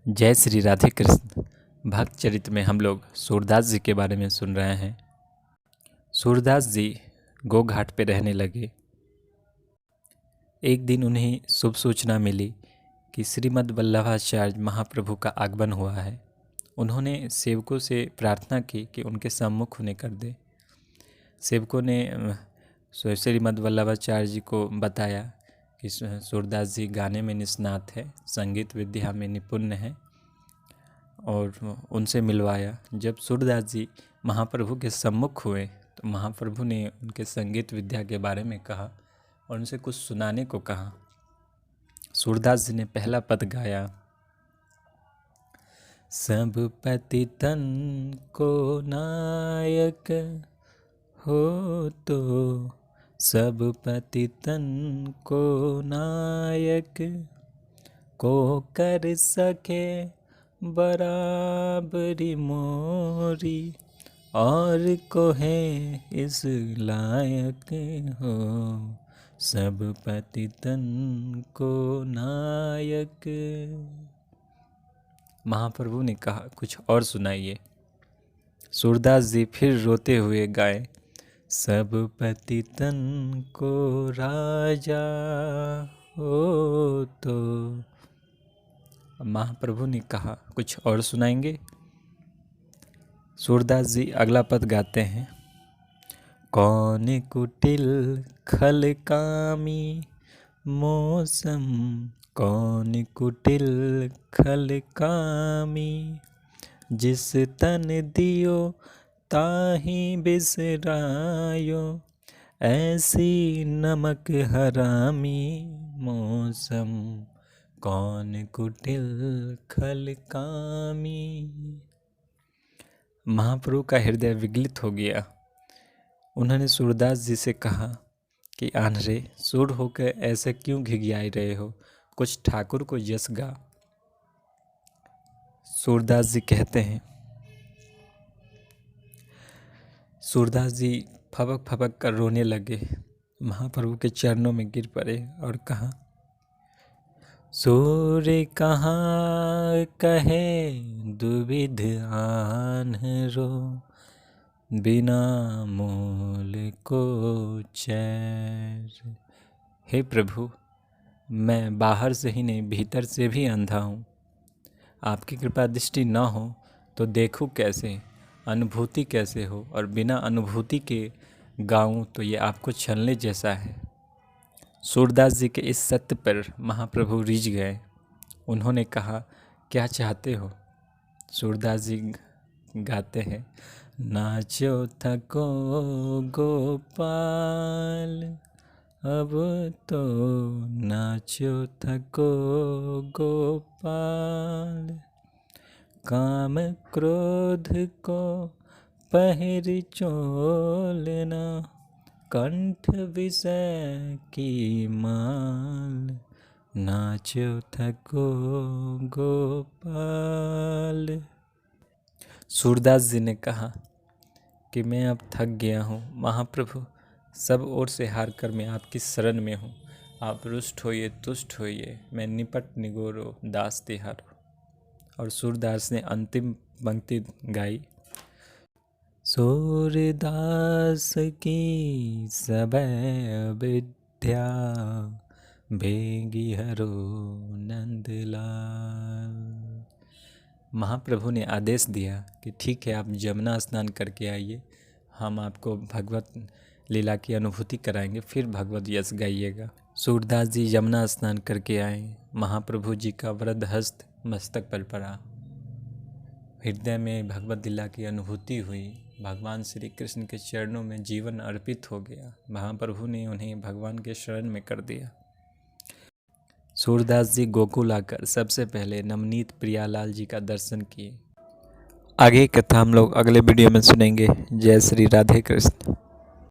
जय श्री राधे कृष्ण। भक्त चरित्र में हम लोग सूरदास जी के बारे में सुन रहे हैं। सूरदास जी गो घाट पे रहने लगे। एक दिन उन्हें शुभ सूचना मिली कि श्रीमद् वल्लभाचार्य महाप्रभु का आगमन हुआ है। उन्होंने सेवकों से प्रार्थना की कि उनके सम्मुख उन्हें कर दे। सेवकों ने श्रीमद् वल्लभाचार्य जी को बताया कि सूरदास जी गाने में निष्णात है, संगीत विद्या में निपुण है, और उनसे मिलवाया। जब सूरदास जी महाप्रभु के सम्मुख हुए तो महाप्रभु ने उनके संगीत विद्या के बारे में कहा और उनसे कुछ सुनाने को कहा। सूरदास जी ने पहला पद गाया, सब पतितन को नायक हो तो, सब पतितन को नायक को कर सके बराबरी मोरी, और को है इस लायक हो, सब पतितन को नायक। महाप्रभु ने कहा कुछ और सुनाइए। सूरदास जी फिर रोते हुए गाए, सब पतितन को राजा हो तो। महाप्रभु ने कहा कुछ और सुनाएंगे। सूरदास जी अगला पद गाते हैं, कौन कुटिल खल कामी मौसम, कौन कुटिल खल कामी, जिस तन दियो ताहि बिसरायो, ऐसी नमक हरामी मौसम, कौन कुटिल खल कामी। महाप्रभु का हृदय विगलित हो गया। उन्होंने सूरदास जी से कहा कि आन्हरे, सूर होकर ऐसे क्यों घिघियाई रहे हो, कुछ ठाकुर को यश गा। सूरदास जी कहते हैं, सूरदास जी फपक फपक कर रोने लगे, महाप्रभु के चरणों में गिर पड़े और कहा, सूर कहाँ कहे दुविध आन्हरो, बिना मोल को चैर। हे प्रभु, मैं बाहर से ही नहीं भीतर से भी अंधा हूँ। आपकी कृपा दृष्टि न हो तो देखूँ कैसे, अनुभूति कैसे हो, और बिना अनुभूति के गाऊँ तो ये आपको छलने जैसा है। सूरदास जी के इस सत्य पर महाप्रभु रिझ गए। उन्होंने कहा, क्या चाहते हो। सूरदास जी गाते हैं, नाचो थको गोपाल, अब तो नाचो थको गोपाल, काम क्रोध को पहिर चोलना, कंठ विषय की माल, नाचो थको गोपाल। सूरदास जी ने कहा कि मैं अब थक गया हूँ महाप्रभु, सब ओर से हार कर मैं आपकी शरण में हूँ। आप रुष्ट होइए, तुष्ट होइए, मैं निपट निगोरो दास तिहारो। और सूरदास ने अंतिम पंक्ति गाई, सूरदास की सबे विद्या, भेगी हरो नंदलाल। महाप्रभु ने आदेश दिया कि ठीक है, आप जमुना स्नान करके आइए, हम आपको भगवत लीला की अनुभूति कराएंगे, फिर भगवत यश गाइएगा। सूरदास जी यमुना स्नान करके आए। महाप्रभु जी का वरद हस्त मस्तक पर पड़ा। हृदय में भगवत लीला की अनुभूति हुई। भगवान श्री कृष्ण के चरणों में जीवन अर्पित हो गया। महाप्रभु ने उन्हें भगवान के शरण में कर दिया। सूरदास जी गोकुल आकर सबसे पहले नवनीत प्रियालाल जी का दर्शन किए। आगे कथा हम लोग अगले वीडियो में सुनेंगे। जय श्री राधे कृष्ण।